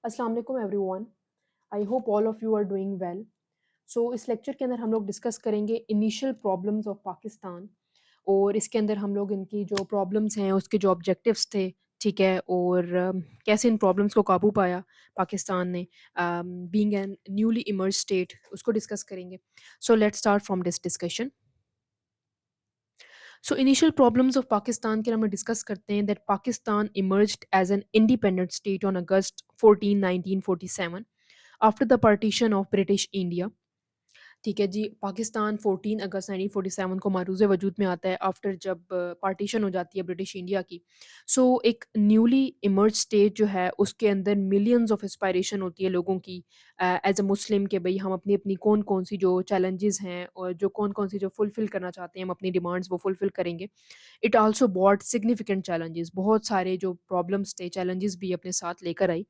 अस्सलाम वालेकुम everyone. I hope all of you are doing well. So इस lecture के अंदर हम लोग डिस्कस करेंगे इनिशियल प्रॉब्लम्स ऑफ पाकिस्तान, और इसके अंदर हम लोग इनकी जो प्रॉब्लम्स हैं उसके जो ऑब्जेक्टिव्स थे, ठीक है, और कैसे इन प्रॉब्लम्स को काबू पाया पाकिस्तान ने being an newly emerge state, उसको डिस्कस करेंगे। So let's start from this discussion. So initial problems of Pakistan के हम डिस्कस करते हैं that Pakistan emerged as an independent state on August 14 1947 after the partition of British India. ठीक है जी, पाकिस्तान 14 अगस्त 1947 को मारूज़ वजूद में आता है आफ्टर जब पार्टीशन हो जाती है ब्रिटिश इंडिया की। सो एक न्यूली इमर्ज स्टेट जो है उसके अंदर मिलियंस ऑफ एस्पायरेशन होती है लोगों की एज अ मुस्लिम, के भाई हम अपनी अपनी कौन कौन सी जो चैलेंजेस हैं और जो कौन कौन सी जो फुलफिल करना चाहते हैं, हम अपनी डिमांड्स वो फुलफिल करेंगे। It also bought significant challenges, बहुत सारे जो प्रॉब्लम्स थे, चैलेंजेस भी अपने साथ लेकर आई।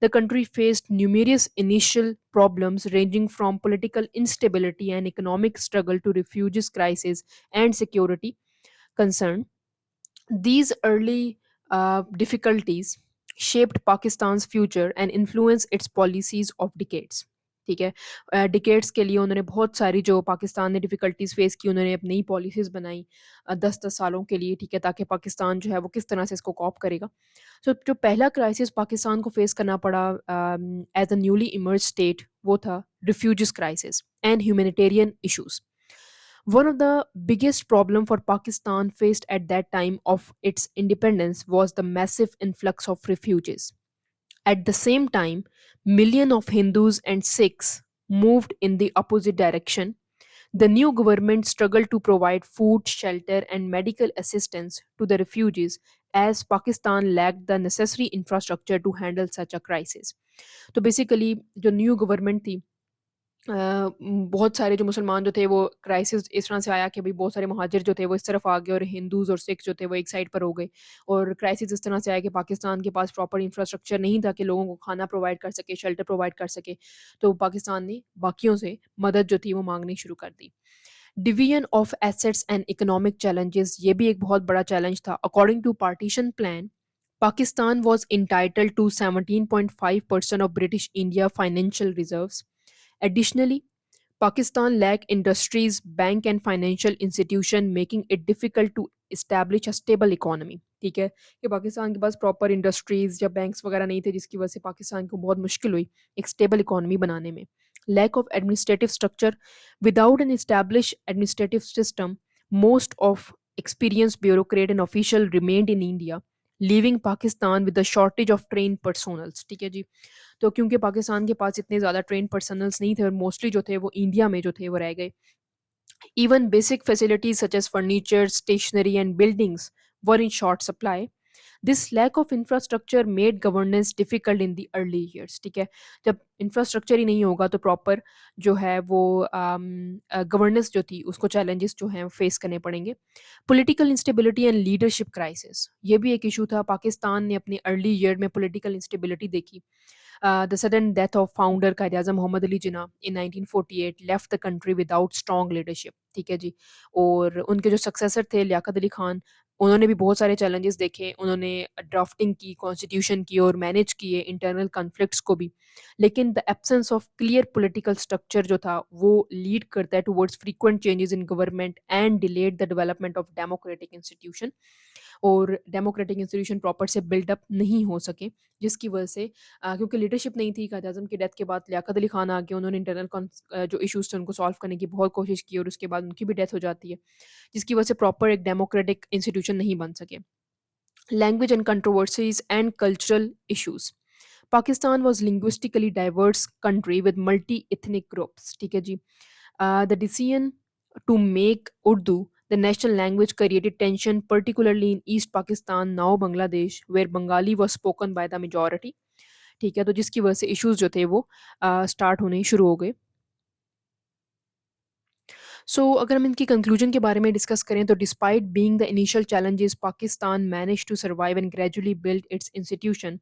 The country faced numerous initial problems ranging from political instability and economic struggle to refugees crisis and security concern. These early difficulties shaped Pakistan's future and influenced its policies of decades. ठीक है, decades के लिए उन्होंने बहुत सारी जो पाकिस्तान ने difficulties face की, उन्होंने अपनी नई पॉलिसीज़ बनाई 10-10 सालों के लिए, ठीक है, ताकि पाकिस्तान जो है वो किस तरह से इसको कॉप करेगा। सो जो पहला क्राइसिस पाकिस्तान को फेस करना पड़ा as a newly emerge state, वो था refugees crisis and humanitarian issues. One of the biggest problem for Pakistan faced at that time of its independence was the massive influx of refugees. At the same time, millions of Hindus and Sikhs moved in the opposite direction. The new government struggled to provide food, shelter, and medical assistance to the refugees as Pakistan lacked the necessary infrastructure to handle such a crisis. तो basically जो new government थी, बहुत सारे जो मुसलमान जो थे वो क्राइसिस इस तरह से आया कि भाई बहुत सारे महाजिर जो थे वो इस तरफ आ गए और हिंदूज़ और सिख जो थे वो एक साइड पर हो गए। और क्राइसिस इस तरह से आया कि पाकिस्तान के पास प्रॉपर इंफ्रास्ट्रक्चर नहीं था कि लोगों को खाना प्रोवाइड कर सके, शेल्टर प्रोवाइड कर सके। तो पाकिस्तान ने बाकियों से मदद जो थी वो मांगनी शुरू कर दी। Division of assets and economic challenges, ये भी एक बहुत बड़ा चैलेंज था। According to partition plan, Pakistan was entitled to 17.5% of British India financial reserves. Additionally, Pakistan lacked industries, bank and financial institution, making it difficult to establish a stable economy. ठीक है, कि पाकिस्तान के पास प्रॉपर इंडस्ट्रीज या banks वगैरह नहीं थे, जिसकी वजह से पाकिस्तान को बहुत मुश्किल हुई एक स्टेबल इकोनॉमी बनाने में। Lack of administrative structure, without an establish administrative system, most of experienced bureaucrat and official remained in India, leaving Pakistan with the shortage of train personals. ठीक है जी, तो क्योंकि पाकिस्तान के पास इतने ज़्यादा ट्रेन पर्सनल्स नहीं थे और मोस्टली जो थे वो इंडिया में जो थे वो रह गए। Even basic facilities such as furniture, stationery, and buildings were in short supply. This lack of infrastructure made governance difficult in the early years. ठीक है, जब इंफ्रास्ट्रक्चर ही नहीं होगा तो प्रॉपर जो है वो गवर्नेंस जो थी उसको चैलेंजेस जो हैं फेस करने पड़ेंगे। Political instability and leadership crisis, ये भी एक इशू था। पाकिस्तान ने अपनी अर्ली ईयर में पॉलिटिकल इंस्टेबिलिटी देखी। The sudden death of founder Quaid-e-Azam Muhammad Ali Jinnah in 1948 left the country without strong leadership. ठीक है जी, और उनके जो सक्सेसर थे लियाकत अली खान, उन्होंने भी बहुत सारे चैलेंजेस देखे। उन्होंने ड्राफ्टिंग की, कॉन्स्टिट्यूशन की और मैनेज किए इंटरनल कॉन्फ्लिक्ट्स को भी। लेकिन the absence of clear political structure जो था वो लीड करता है towards frequent changes in government and delayed the development of democratic institution. और डेमोक्रेटिक इंस्टीट्यूशन प्रॉपर से बिल्डअप नहीं हो सके, जिसकी वजह से क्योंकि लीडरशिप नहीं थी। कायद आज़म की डेथ के बाद लियाकत अली खान आ गए, उन्होंने इंटरनल जो इश्यूज़ थे उनको सॉल्व करने की बहुत कोशिश की और उसके बाद उनकी भी डेथ हो जाती है, जिसकी वजह से प्रॉपर एक डेमोक्रेटिक इंस्टीट्यूशन नहीं बन सके। Language and controversies and cultural issues, Pakistan was linguistically diverse country with multi ethnic groups. ठीक है जी, the decision to make Urdu the national language created tension, particularly in East Pakistan, now Bangladesh, where Bengali was spoken by the majority. ठीक है, तो जिसकी वजह से issues जो थे वो स्टार्ट होने शुरू हो गए। सो अगर हम इनकी कंक्लूजन के बारे में डिस्कस करें तो despite being the initial challenges, Pakistan manage to survive and gradually build its institution.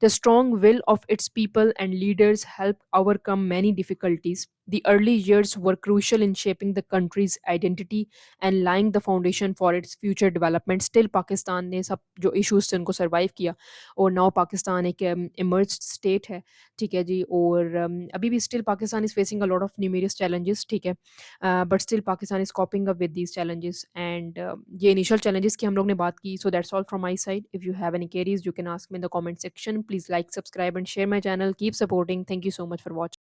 The strong will of its people and leaders help overcome many difficulties. The early years were crucial in shaping the country's identity and laying the foundation for its future development. Still, Pakistan ने सब जो issues थे उनको survive किया, और now Pakistan एक emerged state है, ठीक है जी। और अभी भी still Pakistan is facing a lot of numerous challenges, ठीक है, but still Pakistan is कॉपिंग up with these challenges. And ये इनिशियल चैलेंजेस की हम लोग ने बात की। So that's all from my side. If you have any queries you can ask me in the comment section. Please like, subscribe and share my channel. Keep supporting. Thank you so much for watching.